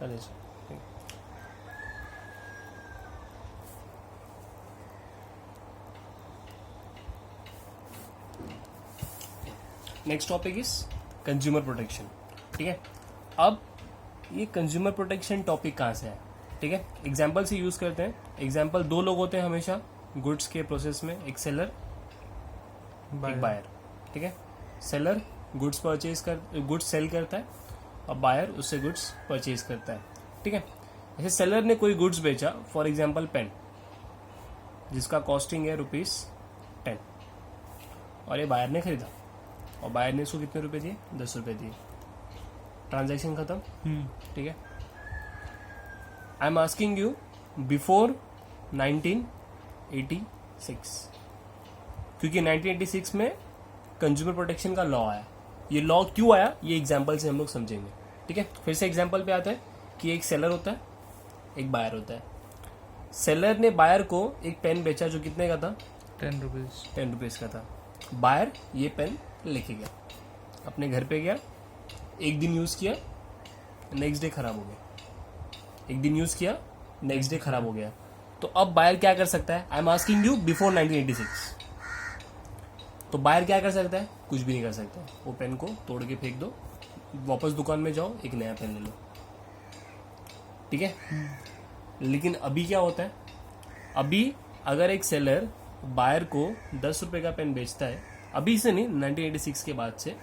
अरे next topic is consumer protection. ठीक है, अब ये कंज्यूमर प्रोटेक्शन टॉपिक कहाँ से है? ठीक है, एग्जाम्पल से यूज करते हैं। एग्जाम्पल, दो लोग होते हैं हमेशा गुड्स के प्रोसेस में, एक सेलर एक बायर। ठीक है, सेलर गुड्स सेल करता है और बायर उससे गुड्स परचेज करता है। ठीक है, जैसे सेलर ने कोई गुड्स बेचा, फॉर एग्जाम्पल पेन, जिसका कॉस्टिंग है ₹10, और ये बायर ने खरीदा और बायर ने इसको कितने रुपए दिए? 10 रुपए दिए। ट्रांजैक्शन खत्म। ठीक है, I am asking you before 1986, क्योंकि 1986 में कंज्यूमर प्रोटेक्शन का लॉ आया। ये लॉ क्यों आया, ये एग्जाम्पल से हम लोग समझेंगे। ठीक है, फिर से एग्जाम्पल पे आता है कि एक सेलर होता है, एक बायर होता है। सेलर ने बायर को एक पेन बेचा जो कितने का था? 10 रुपीज। 10 रुपीज का था। बायर ये पेन लेके गया, अपने घर पे गया, एक दिन यूज किया, नेक्स्ट डे खराब हो गया। एक दिन यूज किया, नेक्स्ट डे खराब हो गया। तो अब बायर क्या कर सकता है? I am asking you before 1986। तो बायर क्या कर सकता है? कुछ भी नहीं कर सकता। वो पेन को तोड़ के फेंक दो, वापस दुकान में जाओ, एक नया पेन ले लो। ठीक है, लेकिन अभी क्या होता है? अभी अगर एक सेलर बायर को 10 रुपए का पेन बेचता है, अभी से नहीं, 1986 के बाद से,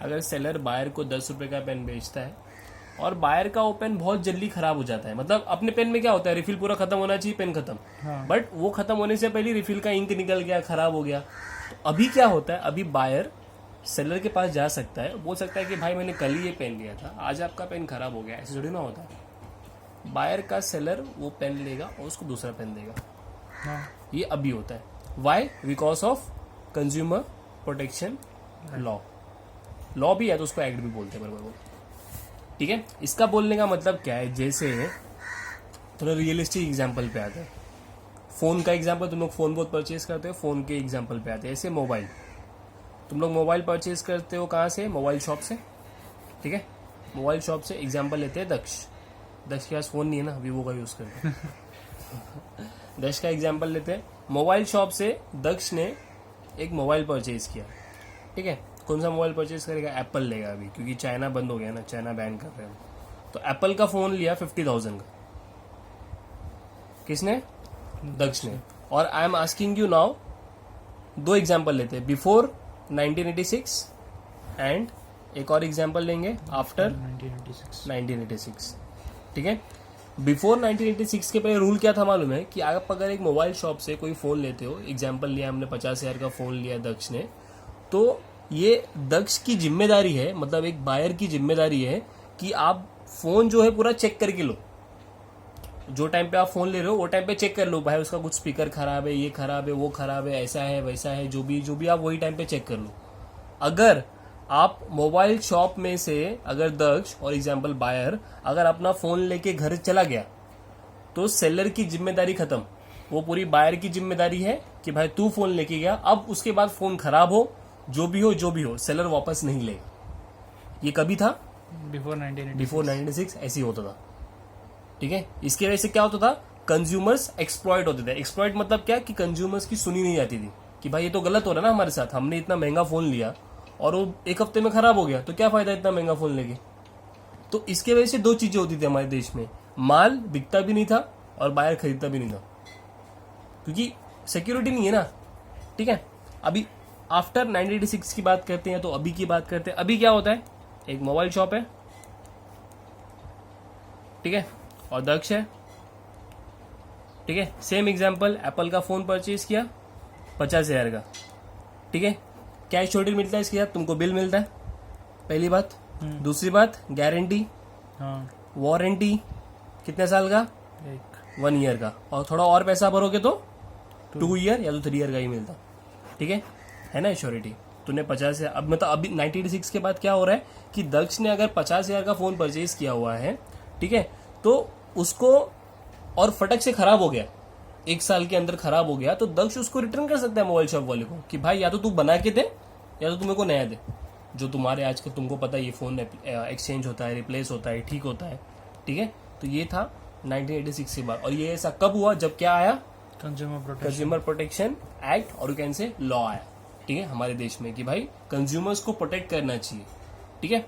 अगर सेलर बायर को 10 रुपए का पेन बेचता है और बायर का वो पेन बहुत जल्दी खराब हो जाता है, मतलब अपने पेन में क्या होता है, रिफिल पूरा खत्म होना चाहिए, पेन खत्म, बट वो खत्म होने से पहले रिफिल का इंक निकल गया, खराब हो गया। तो अभी क्या होता है? अभी बायर सेलर के पास जा सकता है, बोल सकता है कि भाई मैंने कल ही ये पेन लिया था, आज आपका पेन खराब हो गया। ऐसे थोड़ी ना होता है। बायर का सेलर वो पेन लेगा और उसको दूसरा पेन देगा। ये अभी होता है। Why? Because of consumer protection law भी है, तो उसको एक्ट भी बोलते हैं बराबर। ठीक है, इसका बोलने का मतलब क्या है? जैसे थोड़ा रियलिस्टिक एग्जांपल पे आते हैं। फोन का एग्जांपल, तुम लोग फोन बहुत परचेज करते हो, फोन के एग्जांपल पे आते हैं। ऐसे मोबाइल, तुम लोग मोबाइल परचेज करते हो कहाँ से? मोबाइल शॉप से। ठीक है, मोबाइल शॉप से एग्जांपल लेते हैं दक्ष के पास फोन नहीं है ना, वीवो का यूज करते हैं। दक्ष का एग्जांपल लेते हैं। मोबाइल शॉप से दक्ष ने एक मोबाइल परचेज किया। ठीक है, कौन सा मोबाइल परचेज करेगा? एप्पल लेगा अभी, क्योंकि चाइना बंद हो गया ना, चाइना बैन कर रहे हैं। तो एप्पल का फोन लिया 50,000 का। किसने? दक्ष ने। और I am asking you now, दो एग्जांपल लेते हैं, बिफोर 1986 एंड एक और एग्जांपल लेंगे आफ्टर 1986। ठीक है, बिफोर 1986 के पहले रूल क्या था मालूम है? कि आप अगर एक मोबाइल शॉप से कोई फोन लेते हो, एग्जांपल लिया हमने 50,000 का फोन लिया दक्ष ने, तो ये दक्ष की जिम्मेदारी है, मतलब एक बायर की जिम्मेदारी है कि आप फोन जो है पूरा चेक करके लो। जो टाइम पे आप फोन ले रहे हो वो टाइम पे चेक कर लो, भाई उसका कुछ स्पीकर खराब है, ये खराब है, वो खराब है, ऐसा है वैसा है, जो भी आप वही टाइम पे चेक कर लो। अगर आप मोबाइल शॉप में से, अगर दक्ष और एग्जांपल बायर अगर अपना फोन लेके घर चला गया, तो सेलर की जिम्मेदारी खत्म। वो पूरी बायर की जिम्मेदारी है कि भाई तू फोन लेके गया, अब उसके बाद फोन खराब हो, जो भी हो, सेलर वापस नहीं लेगा। ये कभी था? बिफोर 1996 ऐसे ही होता था। ठीक है, इसके वजह से क्या होता था? कंज्यूमर्स एक्सप्लॉइट होते थे। एक्सप्लॉइट मतलब क्या? कि कंज्यूमर्स की सुनी नहीं जाती थी कि भाई ये तो गलत हो रहा है ना हमारे साथ, हमने इतना महंगा फोन लिया और वो एक हफ्ते में खराब हो गया, तो क्या फायदा इतना महंगा फोन लेके। तो इसके वजह से दो चीजें होती थी हमारे देश में, माल बिकता भी नहीं था और बायर खरीदता भी नहीं था, क्योंकि सिक्योरिटी नहीं है ना। ठीक है, अभी आफ्टर 1986 की बात करते हैं, तो अभी की बात करते हैं। अभी क्या होता है? एक मोबाइल शॉप है, ठीक है, और दक्ष है। ठीक है, सेम एग्जांपल, एप्पल का फोन परचेज किया 50,000 का। ठीक है, कैश छोटी मिलता है इसके साथ, तुमको बिल मिलता है, पहली बात। दूसरी बात, गारंटी, वारंटी कितने साल का? 1 ईयर का, और थोड़ा और पैसा भरोगे तो 2 ईयर या तो 3 ईयर का ही मिलता। ठीक है ना, श्योरिटी। तूने 50,000, अब मतलब अभी 1986 के बाद क्या हो रहा है कि दक्ष ने अगर 50,000 का फोन परचेज किया हुआ है, ठीक है, तो उसको और फटक से खराब हो गया, 1 साल के अंदर खराब हो गया, तो दक्ष उसको रिटर्न कर सकता है मोबाइल शॉप वाले को कि भाई या तो तू बना के दे या तो तू मेरे को नया दे। जो तुम्हारे आज का तुमको पता है ये फोन एक्सचेंज होता है, रिप्लेस होता है, ठीक होता है। ठीक है, तो ये था 1986 के बाद। और ये ऐसा कब हुआ, जब क्या आया, कंज्यूमर प्रोटेक्शन एक्ट और यू कैन से लॉ आया, ठीक है, हमारे देश में कि भाई कंज्यूमर्स को प्रोटेक्ट करना चाहिए, ठीक है।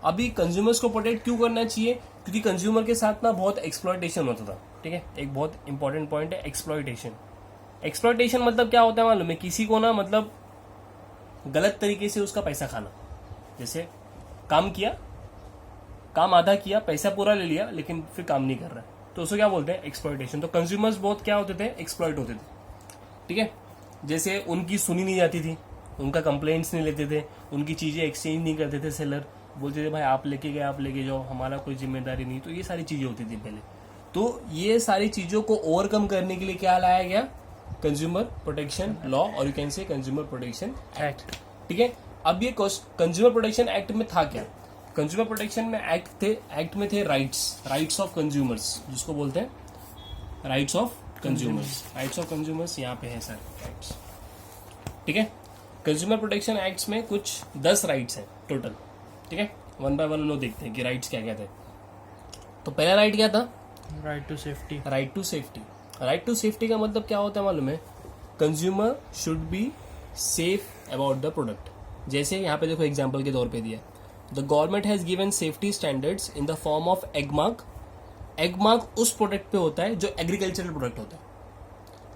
अभी कंज्यूमर्स को प्रोटेक्ट क्यों करना चाहिए, क्योंकि कंज्यूमर के साथ ना बहुत एक्सप्लॉयटेशन होता था, ठीक है। एक बहुत इंपॉर्टेंट पॉइंट है एक्सप्लॉयटेशन। एक्सप्लॉयटेशन मतलब क्या होता है मालूम है, किसी को ना मतलब गलत तरीके से उसका पैसा खाना। जैसे काम किया, काम आधा किया, पैसा पूरा ले लिया, लेकिन फिर काम नहीं कर रहा है, तो उसको क्या बोलते हैं, एक्सप्लॉयटेशन। तो कंज्यूमर्स बहुत क्या होते थे, एक्सप्लॉयट होते थे, ठीक है। जैसे उनकी सुनी नहीं जाती थी, उनका कंप्लेंट्स नहीं लेते थे, उनकी चीजें एक्सचेंज नहीं करते थे सेलर, बोलते थे भाई आप लेके गए आप लेके जाओ, हमारा कोई जिम्मेदारी नहीं। तो ये सारी चीजें होती थी पहले। तो ये सारी चीजों को ओवरकम करने के लिए क्या लाया गया, कंज्यूमर प्रोटेक्शन लॉ और you can say consumer protection act, ठीक है। अब ये कंज्यूमर प्रोटेक्शन एक्ट में था क्या, कंज्यूमर प्रोटेक्शन में एक्ट में थे राइट्स ऑफ कंज्यूमर्स, जिसको बोलते हैं राइट्स ऑफ कंज्यूमर्स। यहाँ पे है सर राइट्स, ठीक है। कंज्यूमर प्रोटेक्शन एक्ट्स में कुछ 10 राइट्स हैं टोटल, ठीक है। वन बाय वन हम लोग देखते हैं कि राइट्स क्या क्या थे। तो पहला राइट क्या था, right to safety. Right to safety का मतलब क्या होता है मालूम है, consumer should be safe about the product. जैसे यहाँ पे देखो एग्जाम्पल के तौर पे दिया, the government has given safety standards in the form of Agmark. Agmark उस प्रोडक्ट पे होता है जो एग्रीकल्चरल प्रोडक्ट होता है,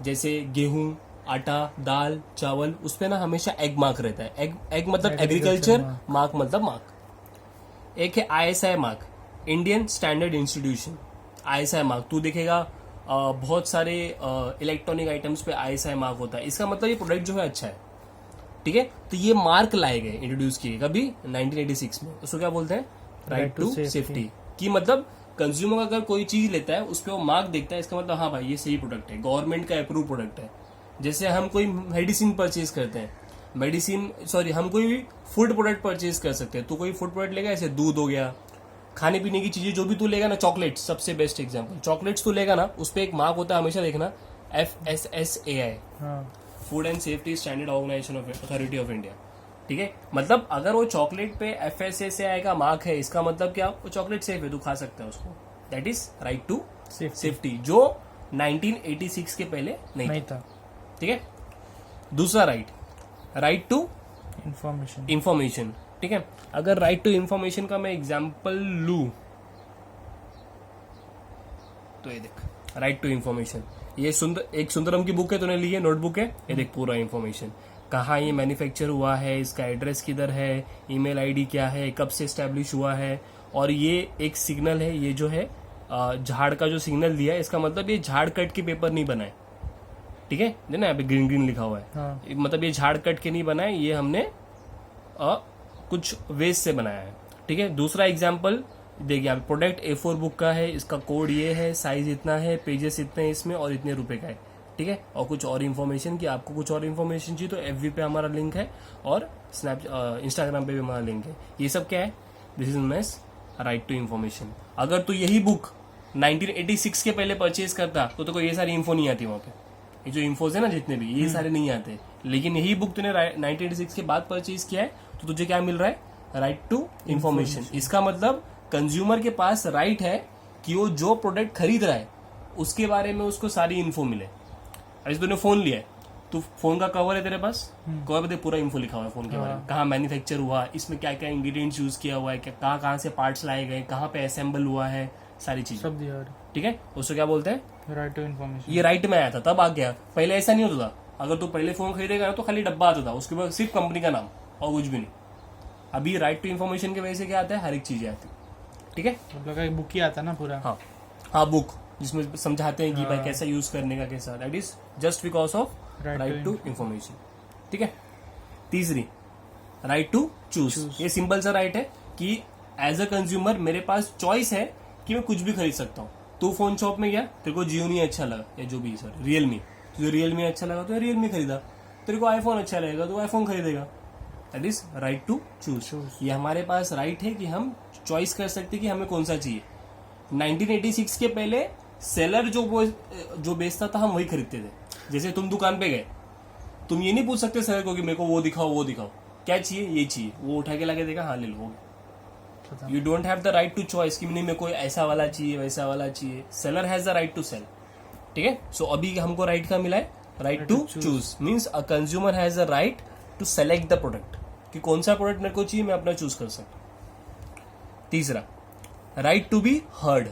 जैसे गेहूं, आटा, दाल, चावल, उस पे ना हमेशा एग मार्क रहता है। एग मतलब एग्रीकल्चर, मार्क मतलब मार्क। एक है ISI mark, Indian standard institution. ISI mark तू देखेगा बहुत सारे इलेक्ट्रॉनिक आइटम्स पे ISI मार्क होता है, इसका मतलब ये प्रोडक्ट जो है अच्छा है, ठीक है। तो ये मार्क लाए गए, इंट्रोड्यूस किए कभी 1986 में। उसको क्या बोलते हैं, राइट टू सेफ्टी। की मतलब कंज्यूमर अगर कोई चीज लेता है उस पर वो मार्क देखता है, इसका मतलब हाँ भाई ये सही प्रोडक्ट है, गवर्नमेंट का अप्रूव प्रोडक्ट है। जैसे हम कोई मेडिसिन परचेज करते हैं, हम कोई भी फूड प्रोडक्ट परचेज कर सकते हैं। तो कोई फूड प्रोडक्ट लेगा, ऐसे दूध हो गया, खाने पीने की चीजें जो भी तू लेगा ना, चॉकलेट्स सबसे बेस्ट एग्जांपल, चॉकलेट्स तू लेगा ना, उस पर एक मार्क होता है, हमेशा देखना FSSAI, food and safety standard organisation of authority of India, ठीक है। मतलब अगर वो चॉकलेट पे FSSAI का मार्क है, इसका मतलब क्या, वो चॉकलेट सेफ है, तू खा सकता है उसको। That is right to safety, जो 1986 के पहले नहीं था, ठीक है। दूसरा राइट टू इंफॉर्मेशन, ठीक है। अगर राइट टू इंफॉर्मेशन का मैं एग्जांपल लू, तो ये देख राइट टू इंफॉर्मेशन, ये एक सुंदरम की बुक है, तूने ली है, नोटबुक है, ये देख पूरा इंफॉर्मेशन, कहाँ ये मैन्युफैक्चर हुआ है, इसका एड्रेस किधर है, ईमेल आईडी क्या है, कब से एस्टेब्लिश हुआ है, और ये एक सिग्नल है, ये जो है झाड़ का जो सिग्नल दिया है, इसका मतलब ये झाड़ कट के पेपर नहीं बनाए, ठीक है, ना यहाँ पे ग्रीन लिखा हुआ है, हाँ। मतलब ये झाड़ कट के नहीं बनाए, ये हमने कुछ वेस्ट से बनाया है, ठीक है। दूसरा एग्जाम्पल देखिए, आप प्रोडक्ट A4 बुक का है, इसका कोड ये है, साइज इतना है, पेजेस इतने हैं इसमें, और इतने रुपए का है, ठीक है। और कुछ और इन्फॉर्मेशन की, आपको कुछ और इन्फॉर्मेशन चाहिए तो FB पे हमारा लिंक है, और इंस्टाग्राम पे भी हमारा लिंक है। ये सब क्या है, this is known as right to information. अगर तू यही बुक 1986 के पहले परचेज करता तो कोई ये सारी इन्फो नहीं आती वहां पे, ये जो इन्फोज है ना जितने भी, ये सारे नहीं आते। लेकिन यही बुक तूने 1986 के बाद परचेज किया है, तो तुझे क्या मिल रहा है, राइट टू इंफॉर्मेशन। इसका मतलब कंज्यूमर के पास राइट है कि वो जो प्रोडक्ट खरीद रहा है उसके बारे में उसको सारी इन्फो मिले। अरे तूने फोन लिया है, तो फोन का कवर है तेरे पास, कवर पे पूरा इन्फो लिखा हुआ है फोन के बारे में, कहाँ मैन्युफैक्चर हुआ, इसमें क्या क्या इंग्रेडिएंट्स यूज किया हुआ है, कहाँ कहाँ से पार्ट्स लाए गए, कहाँ पे असेंबल हुआ है, सारी चीजें सब दिया, ठीक है। उसको क्या बोलते हैं, राइट टू इन्फॉर्मेशन। ये राइट में आया था, तब आ गया, पहले ऐसा नहीं होता था। अगर तू पहले फोन खरीदेगा तो खाली डब्बा आता था, उसके बाद सिर्फ कंपनी का नाम और कुछ भी नहीं। अभी राइट टू इन्फॉर्मेशन की वजह से क्या आता है, हर एक चीज आती है, ठीक है। मतलब एक बुक ही आता ना पूरा, हाँ बुक, जिसमें समझाते हैं कि भाई कैसा यूज करने का, कैसा, that is just because of right to information, ठीक है। तीसरी राइट टू चूज, ये सिंपल सा राइट है कि एज अ कंज्यूमर मेरे पास चॉइस है कि मैं कुछ भी खरीद सकता हूँ। तू फोन शॉप में गया, तेरे को जियोनी अच्छा लगा या जो भी सर रियलमी, तुझे रियलमी अच्छा लगा तो रियलमी खरीदा, तेरे को आईफोन अच्छा लगेगा तो आईफोन खरीदेगा। That is right to choose. ये हमारे पास राइट है कि हम चॉइस कर सकते कि हमें कौन सा चाहिए। 1986 के पहले सेलर जो बेचता था हम वही खरीदते थे। जैसे तुम दुकान पे गए, तुम ये नहीं पूछ सकते सेलर को कि मेरे को वो दिखाओ, क्या चाहिए, ये चाहिए, वो उठा के लगा देगा, हाँ ले लो, पता। You don't have the right to choice कि नहीं मेरे को ऐसा वाला चाहिए वैसा वाला चाहिए. Seller has the right to sell. ठीक है. सो अभी हमको राइट का मिला है, right to choose. Means a consumer has the right to select the product कि कौन सा प्रोडक्ट मेरे को चाहिए, मैं अपना चूज कर सकता हूं. तीसरा, राइट टू बी हर्ड.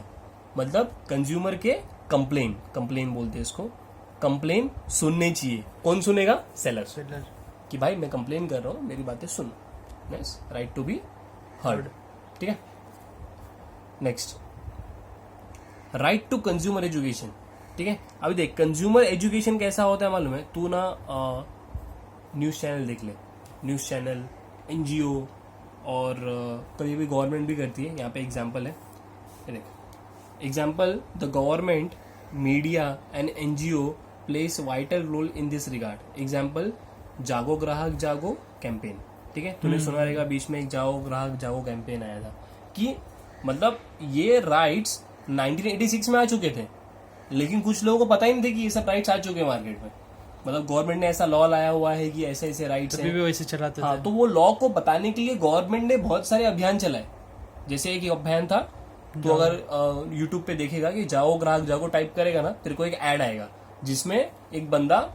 मतलब कंज्यूमर के कंप्लेन बोलते हैं इसको. कंप्लेन सुनने चाहिए. कौन सुनेगा? सेलर. सेलर कि भाई मैं कंप्लेन कर रहा हूं, मेरी बातें सुन. Yes, right to be heard. ठीक है. Next, right to consumer education. ठीक है. अभी देख कंज्यूमर एजुकेशन कैसा होता है मालूम है? तू ना न्यूज चैनल देख ले. न्यूज चैनल, एनजीओ और कभी भी गवर्नमेंट भी करती है. यहाँ पे एग्जाम्पल है, देख. Example, the government, media and NGO places vital role in this regard. Example, जागो ग्राहक जागो कैंपेन. ठीक है. तूने सुना रहेगा बीच में एक जागो ग्राहक जागो कैंपेन आया था. कि मतलब ये राइट्स 1986 में आ चुके थे, लेकिन कुछ लोगों को पता ही नहीं थे कि ये सब राइट्स आ चुके हैं मार्केट में. मतलब गवर्नमेंट ने ऐसा लॉ लाया हुआ है कि ऐसे ऐसे राइट्स अभी भी वैसे चलाते हाँ, थे. तो वो लॉ को बताने के लिए गवर्नमेंट ने बहुत सारे अभियान चलाए. जैसे एक अभियान था, तो अगर यूट्यूब पे देखेगा कि जाओ ग्राहक जागो टाइप करेगा ना, तेरे को एक ऐड आएगा जिसमें एक बंदा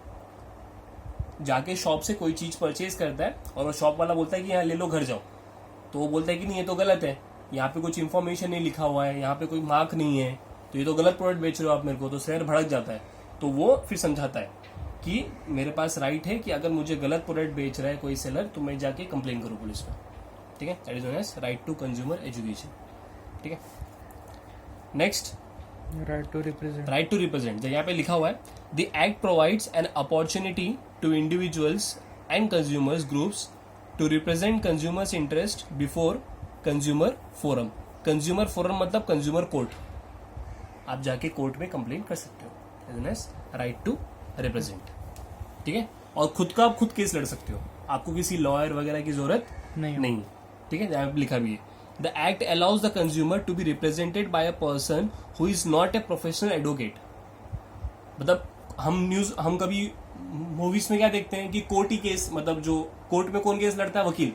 जाके शॉप से कोई चीज परचेज करता है और वो शॉप वाला बोलता है कि यहाँ ले लो, घर जाओ. तो वो बोलता है कि नहीं ये तो गलत है, यहाँ पे कुछ इन्फॉर्मेशन नहीं लिखा हुआ है, यहाँ पे कोई मार्क नहीं है, तो ये तो गलत प्रोडक्ट बेच रहे हो आप मेरे को. तो सेलर भड़क जाता है. तो वो फिर समझाता है कि मेरे पास राइट है कि अगर मुझे गलत प्रोडक्ट बेच रहा है कोई सेलर, तो मैं जाके कंप्लेन करूँ पुलिस में. ठीक है. That is known as right to consumer education. ठीक है. Next, right to represent. Right to represent. यहाँ पे लिखा हुआ है, the act provides an opportunity to individuals and consumers groups to represent consumers interest before consumer forum. Consumer forum मतलब consumer court. आप जाके कोर्ट में कंप्लेन कर सकते हो. Right to represent. ठीक है. और खुद का आप खुद केस लड़ सकते हो. आपको किसी लॉयर वगैरह की जरूरत नहीं. ठीक है. यहाँ पे लिखा भी है, the act allows the consumer to be represented by a person who is not a professional advocate. मतलब हम कभी मूवीज में क्या देखते हैं कि कोर्ट ही केस, मतलब जो कोर्ट में कौन केस लड़ता है? वकील.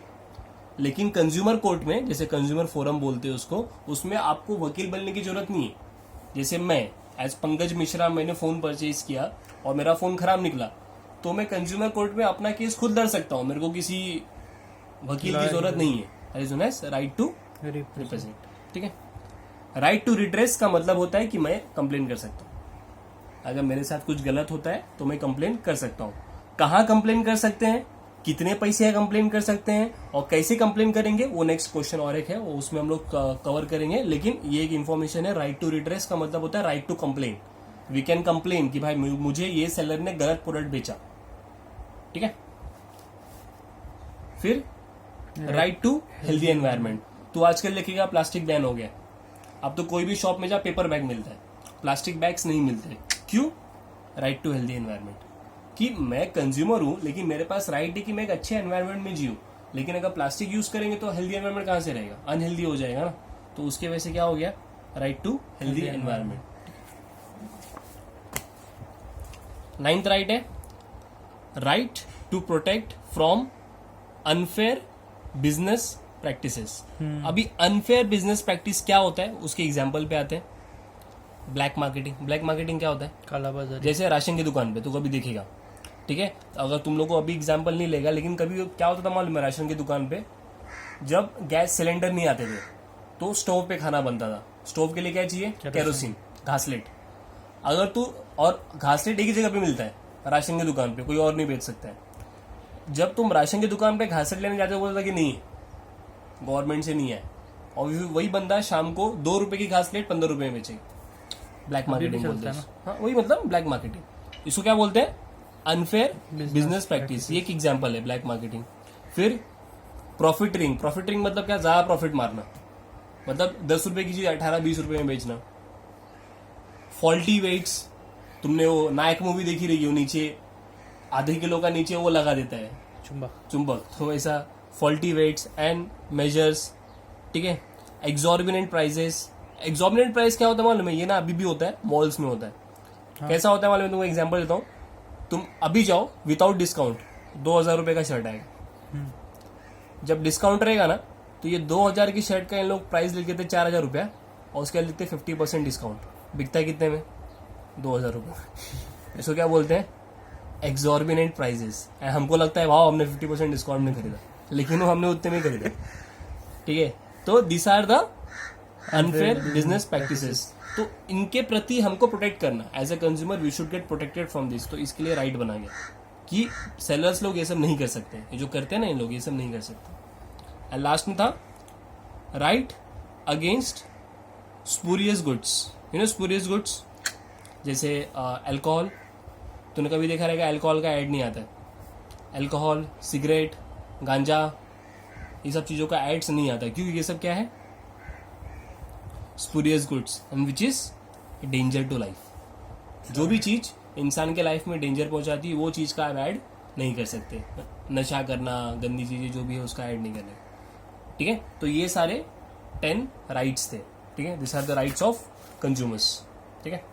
लेकिन कंज्यूमर कोर्ट में, जैसे कंज्यूमर फोरम बोलते हैं उसको, उसमें आपको वकील बनने की जरूरत नहीं है. जैसे मैं एज पंकज मिश्रा, मैंने फोन परचेज किया और मेरा फोन खराब निकला, तो मैं कंज्यूमर कोर्ट में अपना केस खुद लड़ सकता हूँ. मेरे को किसी वकील की जरूरत नहीं है. Right to represent. ठीक है. राइट टू रिड्रेस का मतलब होता है कि मैं कंप्लेन कर सकता हूँ. अगर मेरे साथ कुछ गलत होता है तो मैं कंप्लेन कर सकता हूँ. कहाँ कंप्लेन कर सकते हैं, कितने पैसे कंप्लेन कर सकते हैं और कैसे कंप्लेन करेंगे, वो नेक्स्ट क्वेश्चन और एक है, वो उसमें हम लोग कवर करेंगे. लेकिन ये एक इन्फॉर्मेशन है. राइट टू रिड्रेस का मतलब होता है right to complain. We can complain कि भाई मुझे ये सेलर ने गलत प्रोडक्ट बेचा. ठीक है. फिर राइट टू हेल्दी एनवायरमेंट. तो आजकल लिखेगा प्लास्टिक बैन हो गया. अब तो कोई भी शॉप में जा पेपर बैग मिलता है, प्लास्टिक बैग्स नहीं मिलते. क्यों? Right to healthy environment. कि मैं कंज्यूमर हूं, लेकिन मेरे पास राइट है कि मैं एक अच्छे एनवायरनमेंट में जीऊं. लेकिन अगर प्लास्टिक यूज करेंगे तो हेल्दी एनवायरनमेंट कहां से रहेगा? अनहेल्दी हो जाएगा ना. तो उसके वजह से क्या हो गया? Right to healthy environment. 9th right है, right to protect from unfair business practices. अभी अनफेयर बिजनेस प्रैक्टिस क्या होता है उसके एग्जाम्पल पे आते हैं. Black marketing. ब्लैक मार्केटिंग क्या होता है? काला बाजार. जैसे राशन की दुकान पे तो कभी देखेगा. ठीक है. अगर तुम लोग को अभी एग्जाम्पल नहीं लेगा, लेकिन कभी क्या होता था मालूम है? राशन की दुकान पे जब गैस सिलेंडर नहीं आते थे तो स्टोव पे खाना बनता था. स्टोव के लिए क्या चाहिए? केरोसिन, घासलेट. अगर तू, और घासलेट एक ही जगह पे मिलता है राशन की दुकान पे, कोई और नहीं बेच सकता है. जब तुम राशन की दुकान पे घासलेट लेने जाते हो, बोलता कि नहीं गवर्नमेंट से नहीं है, और वही बंदा शाम को 2 रुपए की घासलेट 15 रुपए में बेचेगा. ब्लैक मार्केटिंग बोलते हैं. हाँ, वही मतलब ब्लैक मार्केटिंग. इसको क्या बोलते हैं? Unfair business practice. ये एक एग्जांपल है ब्लैक मार्केटिंग. फिर प्रॉफिटरिंग. प्रॉफिटरिंग मतलब क्या? ज्यादा प्रॉफिट मारना. मतलब 10 रुपए की चीज 18-20 रुपए में बेचना. Faulty weights. तुमने वो नायक मूवी देखी रही हो, नीचे आधे किलो का नीचे वो लगा देता है चुंबक. तो ऐसा फॉल्टी वेट्स एंड मेजर्स. ठीक है. एग्जॉर्बिनेंट प्राइजेस. एग्जॉर्बिनेंट प्राइस क्या होता है मालूम है? ये ना अभी भी होता है, मॉल्स में होता है. हाँ. कैसा होता है मालूम है? तुमको एग्जांपल देता हूँ. तुम अभी जाओ, विदाउट डिस्काउंट 2000 रुपए का शर्ट आएगा. जब डिस्काउंट रहेगा ना तो ये 2000 की शर्ट का इन लोग प्राइस लिख देते 4000 रुपया और उसके बाद लिखते 50% डिस्काउंट। बिकता है कितने में? 2000 रुपये। इसको क्या बोलते हैं? एक्सॉर्बिनेंट प्राइजेस। हमको लगता है वाह हमने 50% डिस्काउंट में खरीदा, लेकिन वो हमने उतने में खरीदा। ठीक है, तो this are the unfair business practices. तो इनके प्रति हमको प्रोटेक्ट करना, as a consumer we should get protected from this. तो इसके लिए राइट बना गया कि सेलर्स लोग ये सब नहीं कर सकते, ये जो करते हैं ना इन लोग ये सब नहीं कर सकते। एंड लास्ट में था right against spurious goods. You know spurious goods जैसे अल्कोहल, तूने कभी देखा रहेगा अल्कोहल का ऐड नहीं आता है। अल्कोहल, सिगरेट, गांजा, ये सब चीज़ों का एड्स नहीं आता है, क्योंकि ये सब क्या है? Spurious goods and which is danger to life. जो भी चीज इंसान के लाइफ में डेंजर पहुंचाती है वो चीज का आप ऐड नहीं कर सकते। नशा करना, गंदी चीजें जो भी है उसका ऐड नहीं करना। ठीक है, तो ये सारे 10 राइट्स थे। ठीक है, this are the rights of consumers. ठीक है।